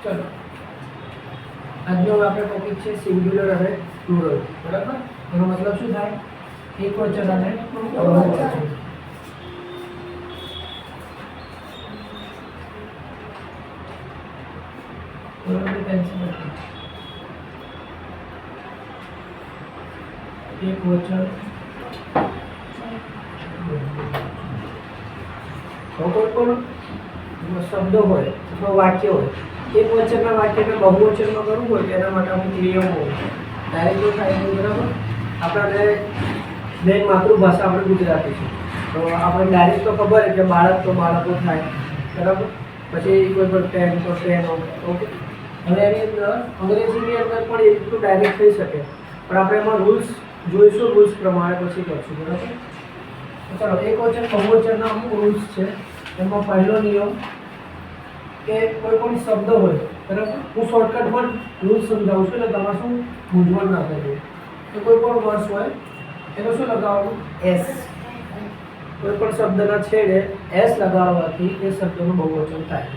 ચલો આજનો આપણે ટોપિક છે સિંગ્યુલર અને પ્લુરલ, બરાબર? એનો મતલબ શું થાય? એકવચન અને બહુવચન. બરાબર, પેન્સિલ એકવચન કોઈ પણ શબ્દ હોય અથવા વાક્ય હોય, એક વચનના વાક્યને બહુવચનમાં કરવું હોય તો એના માટે અમુક નિયમો હોય. ડાયરેક્ટ જો થાય નહીં, બરાબર? આપણને મેઇન માતૃભાષા આપણે ગુજરાતી છે, તો આપણે ડાયરેક્ટ તો ખબર છે કે બાળક તો બાળકો થાય, બરાબર? પછી કોઈ પણ પેન તો પેનો, ઓકે. હવે એની અંદર અંગ્રેજીની અંદર પણ એટલું ડાયરેક્ટ થઈ શકે, પણ આપણે એમાં રૂલ્સ જોઈશું, રૂલ્સ પ્રમાણે પછી કરશું, બરાબર? ચાલો, એકવચન બહુવચનના અમુક રૂલ્સ છે. એમાં પહેલો નિયમ કે કોઈ પણ શબ્દ હોય, બરાબર? હું શોર્ટકટમાં રૂલ્સ સમજાવું છું એટલે તમારે શું મૂંઝવણ ના થાય. તો કોઈ પણ વર્ડ હોય એનો શું લગાવવાનું? એસ. કોઈ પણ શબ્દના છેડે એસ લગાવવાથી એ શબ્દનું બહુવચન થાય.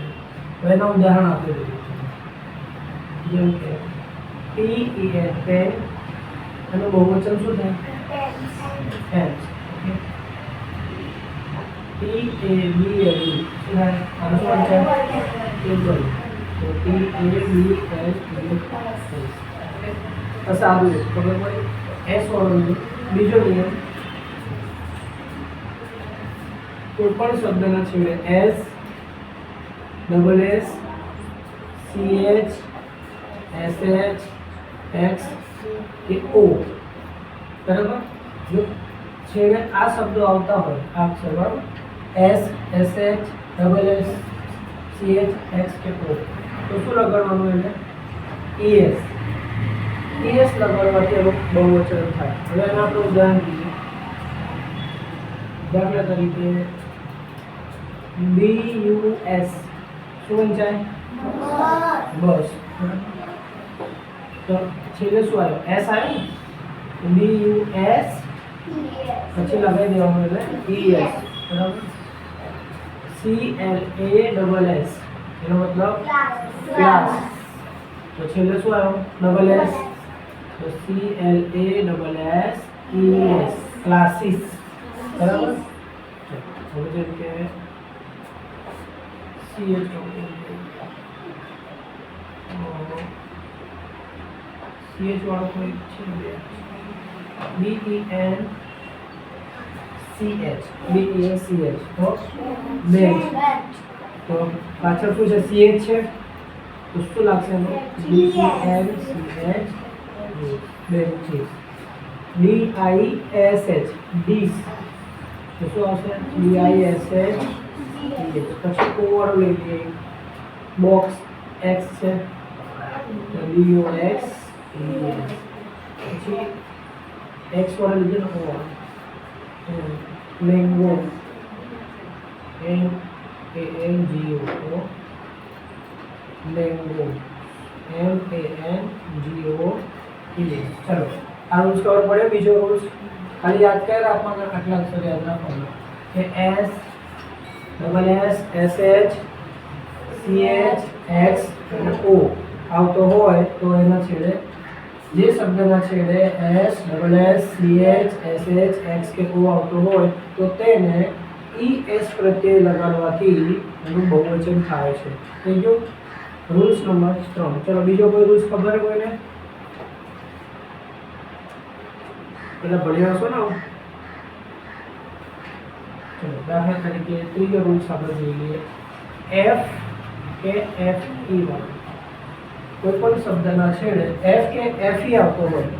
તો એના ઉદાહરણ આપી દઉં, જેમ કે PEN પેન, એનું બહુવચન શું થાય? પેન્સ. TABLE શું થાય? આનું શું છે? ટેબલ. તો TABLE. સાદું ખબર પડી? એસ વાળો. બીજો નિયમ, કોઈ પણ શબ્દના છેડે S, double S, CH, SH, X કે O, બરાબર? જો છેડે આ શબ્દો આવતા હોય, આ અક્ષર, બરાબર? S, SH, double S, CH, X કે O, તો શું લગાડવાનું? એટલે ES. ES લગાડવાથી એનું બહુવચન થાય. હવે એના આપણે ઉદાહરણ લઈએ. દાખલા તરીકે BUS શું વંચાય? બસ. તો છેલ્લે શું આવ્યો? S આવ્યો ને? BUS પછી લગાવી દેવાનું એટલે ES, બરાબર? CLASS એનો મતલબ ક્લાસ. તો છેલ્લે શું આવ્યો? Double S. તો CLASS ES ક્લાસીસ, બરાબર? હવે જેમ કે CH વાળો કોઈ છે? BENCH તો બેન્ચ. તો પાછળ શું છે? CH છે, તો શું લાગશે એનું? BENCH benches. DISH ડીશ, તો શું આવશે? DISH. પછી O વાળું લઈ લઈએ, બોક્સ X છે, BOX. પછી X વાળું લીધે ને O, mango, MANGO, mango, MANGO. ચલો, આ રૂલ્સ ખબર પડે. બીજો રૂલ્સ ખાલી યાદ કરી રાખવાના, આટલા અક્ષર યાદ રાખવાના કે S, double S, SH, CH, X અને O આવતો હોય તો એના છેડે, જે શબ્દના છેડે S, double S, CH, SH, X કે O આવતો હોય તો તેને ES પ્રત્યય લગાડવાથી એનું બહુવચન થાય છે. થઈ ગયું? Rules number 3. ચલો, બીજો કોઈ રૂલ્સ ખબર કોઈને? પેલા ભણ્યા હશો ને? ચલો, દાખલા તરીકે ત્રીજો રૂલ્સ આપણે જોઈ લઈએ. F કે FE વાળો કોઈ પણ શબ્દના છેડે F કે FE આવતો હોય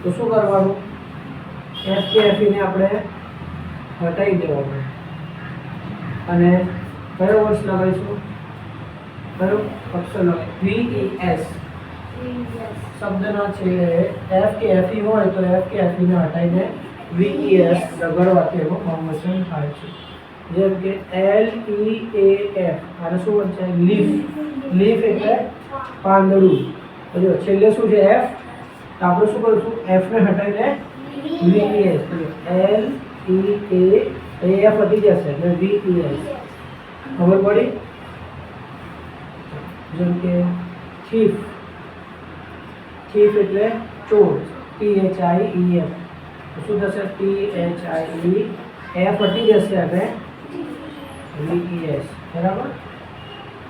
તો શું કરવાનું? F કે FE ને આપણે હટાવી દેવાનું અને કયો વર્ડ લગાવીશું? કયો અક્ષર લગાવીશું? VES. શબ્દના છેડે F કે FE હોય તો F કે FE ને હટાવીને VES લગાડવાથી એનું બહુવચન થાય છે. જેમ કે LEAF, આને શું વંચાય? લીફ. લીફ એટલે પાંદડું. તો જો છેલ્લે શું છે? F. તો આપણે શું કરીશું? F ને હટાવીને VES. LEAF હટી જશે એટલે VES. ખબર પડી? જેમ કે થીફ, થીફ એટલે ચોર, THIEF. શું થશે? THIEF હટી જશે હવે VES, બરાબર.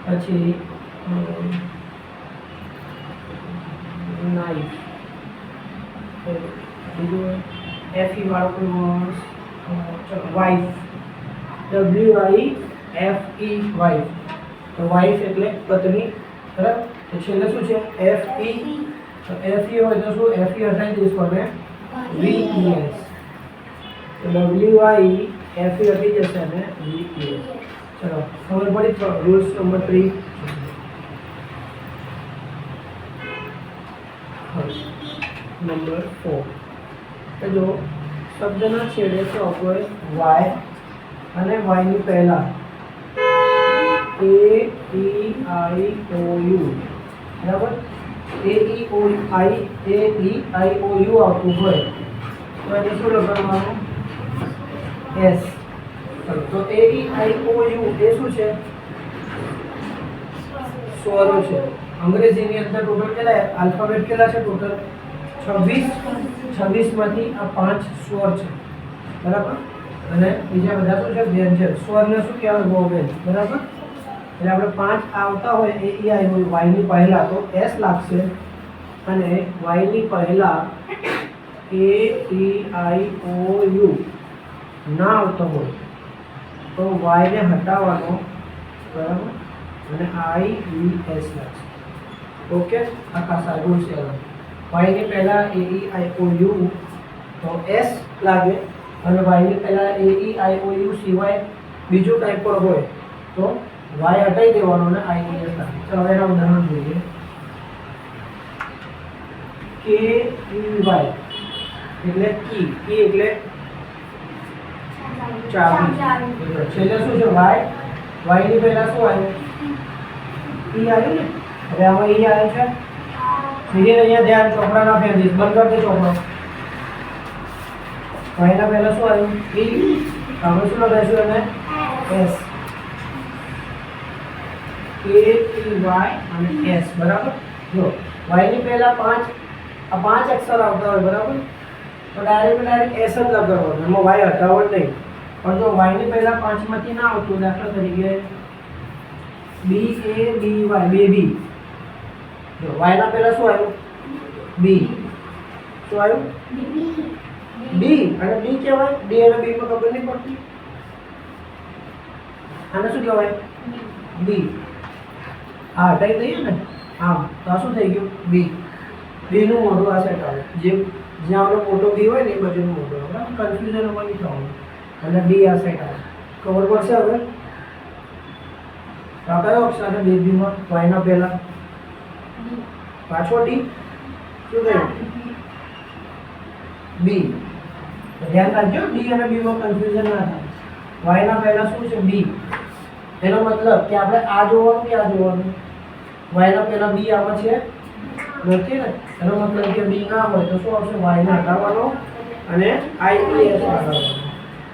પછી નાઇફ, બીજું FE વાળો કોઈ વર્ડ, ચલો વાઇફ, WIFE વાઇફ. તો વાઇફ એટલે પત્ની, બરાબર. તો છેલ્લે શું છે? FE. તો FE હોય તો શું? FE હટાવી દઈશું હવે VES. તો WIFE હટી જશે અને VES. ચલો ખબર પડી. Rules number 3. નંબર 4. તો જો શબ્દના છેડે શું હોય? વાય અને વાયની પહેલા AEIOU, બરાબર. AEIOU આવતું હોય તો એને શું લખવાનું? S. તો AEIOU એ શું છે? સ્વરો છે. અંગ્રેજીની અંદર ટોટલ કેટલા આલ્ફાબેટ કેટલા છે? ટોટલ 26 માંથી આ 5 સ્વર છે, બરાબર. અને બીજા બધા શું છે? વ્યંજન. સ્વરને શું કહેવાય? વોવેલ, બરાબર. એટલે આપણે 5 આવતા હોય AEIOU વાયની પહેલા તો S લાગશે, અને વાયની પહેલા AEIOU ના આવતો હોય તો વાયને હટાવવાનો, બરાબર, અને IES લાગશે. ઓકે, આખા સારું છે. વાયની પહેલા AEIOU તો S લાગે, અને વાયની પહેલા AEIOU સિવાય બીજું કંઈ પણ હોય તો વાય હટાવી દેવાનો અને IES લાગે. ચાલો એના ઉદાહરણ જોઈએ. KEY એટલે કી, કી એટલે ચાવી. છેલ્લે શું છે? વાય. વાયની પહેલા શું આવ્યું? E આવ્યું ને. હવે આમાં E આવ્યું છે. અહીંયા ધ્યાન, ચોપડા ના ફેર દીધ, બંધ કરજે ચોપડો. વાયના પહેલા શું આવ્યું? E. આપણે શું લગાવીશું? એને S. KEY અને S, બરાબર. જો વાયની પહેલા 5 અક્ષર આવતા હોય, બરાબર, તો ડાયરેક્ટ S જ લગાવવાનો, એમાં વાય હટાવો જ નહીં. પણ જો વાયની પહેલા 5 માંથી ના આવતું, દાખલા તરીકે BABY, બેબી. જો વાયના પહેલા શું આવ્યું? B. શું આવ્યું? D. અને D કહેવાય. D અને B માં ખબર નહીં પડતી. આને શું કહેવાય? B. આ હટાવી દઈએ ને આમ, તો આ શું થઈ ગયું? B. B નું મોઢું આ સાઈડ આવે. જ્યાં આપણો મોટો B હોય ને એ બાજુનું મોઢું આવે, બરાબર. કન્ફ્યુઝન એમાં નહીં થવાનું. અને D આ સાઈડ આવે. ખબર પડશે હવે? આ કયો અક્ષર છે બેબીમાં? વાયના પહેલા પાછો D. શું થયું? B. ધ્યાન રાખજો, D અને B માં કન્ફ્યુઝન ના થાય. વાયના પહેલા શું છે? B. એનો મતલબ કે આપણે આ જોવાનું કે આ જોવાનું? વાયના પહેલા B આમાં છે નથી ને, એનો મતલબ કે B ના હોય તો શું આવશે? વાયને હટાવવાનો અને IES લગાવવાનો.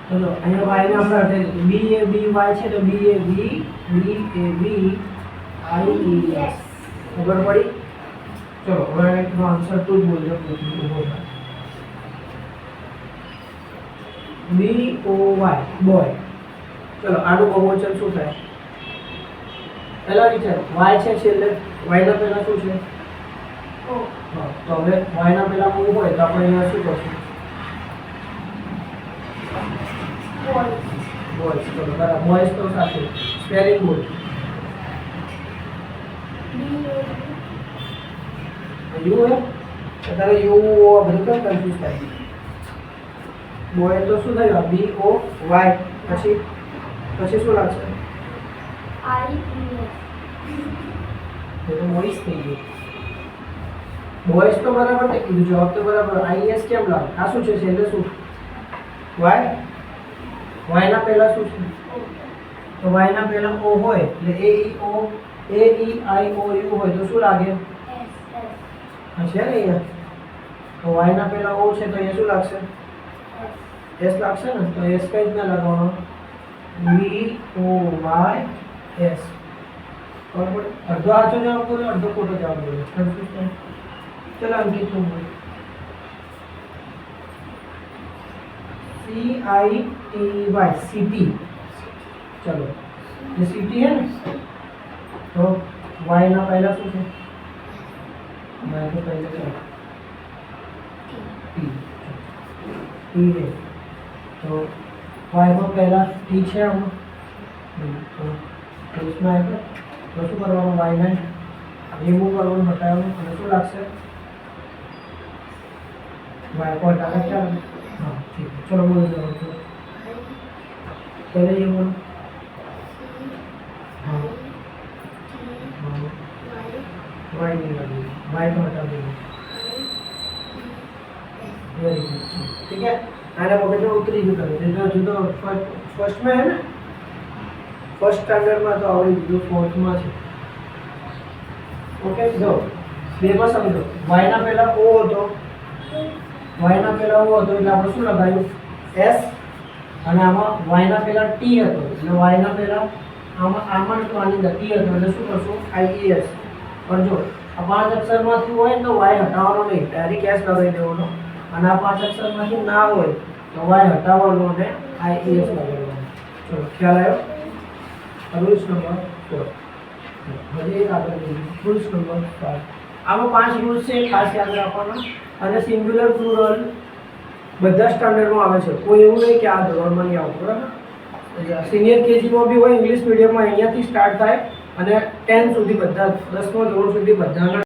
ચલો અહીંયા વાયને આપણે હટાવી દીધું. BABY છે તો BAB, IES. ખબર પડી? ચલો હવે એનો આન્સર તું જ બોલજો. BOY, boy. ચલો આનું બહુવચન શું થાય? પહેલા વિચારો. વાય છે છેલ્લે, વાયના પહેલા શું છે? તો હવે વાયના પહેલા હું હોય તો આપણે અહીંયા શું કરશું? બોયસ. ચલો બરાબર. બોયસ તો સાથે સ્પેલિંગ બોલ. યુ હે તારે યુ બધું કેમ કન્ફ્યુઝ થાય? બોય તો શું થયું? BOY. પછી શું લાગશે? તો બોયસ થઈ ગયું. બોયસ તો બરાબર થઈ ગયું, જવાબ તો બરાબર. IES કેમ લાગે? આ શું છે છેલ્લે? શું? વાય. વાયના પહેલા શું છે? તો વાયના પહેલા O હોય એટલે AEIOU હોય તો શું લાગે? છે ને અહીંયા. તો વાયના પહેલા O છે તો અહીંયા શું લાગશે? S લાગશે ને. તો S કઈ રીતના લગાવવાનો? VOYS. ખબર પડે? અડધો સાચો જવાબ બોલો, અડધો ખોટો જવાબ બોલો. કન્ફ્યુઝ થાય. ચલો અંકિત નું બોલો. CITY city. चलो ये सिटी है ना, तो y ना पहला શું છે? y तो पहले क्या t है, तो y को पहला t છે આમાં, તો इसमें आएगा तो શું કરવાનું? y ને રિમૂવ કરવાનું, હટાવવાનું, અને શું લાગશે? y को हटाना क्या? हाँ ठीक है, चलो बोलो जरा पहले ये बोलो. हाँ वाई नहीं लगी, वाई को हटा देंगे. वेरी गुड, ठीक है. आने मगज में उतरी गई करे जो फर्स्ट में है ना, फर्स्ट स्टैंडर्ड में तो आवड़ी जो फोर्थ में છે. ओके, જો બેમાં સમજો. y ના પહેલા o હતો, y ના પહેલા o હતો એટલે આપણે શું લગાવ્યું? s. અને આમાં y ના પહેલા t હતો એટલે y ના પહેલા આમાં તો આની અંદર t હતો એટલે શું કરશું? IES. પણ જો આ પાંચ અક્ષરમાંથી હોય તો y હટાવવાનો નહીં, ડાયરેક્ટ s લગાવી દેવાનો. અને આ પાંચ અક્ષરમાંથી ના હોય તો y હટાવવાનો અને IES લગાવવાનો. ચલો ખ્યાલ આવ્યો? Rules number 4. હજી એક આગળ જોઈએ, રૂલ્સ નંબર 5. આમાં 5 રૂલ્સ છે, ખાસ યાદ રાખવાના. અને સિંગ્યુલર પ્લુરલ બધા સ્ટાન્ડર્ડમાં આવે છે, કોઈ એવું નહીં કે આ ધોરણમાં નહીં આવતું, બરાબર? સિનિયર કેજીમાં બી હોય, ઇંગ્લિશ મીડિયમમાં અહીંયાથી સ્ટાર્ટ થાય અને 10 સુધી બધા, 10મા ધોરણ સુધી બધાના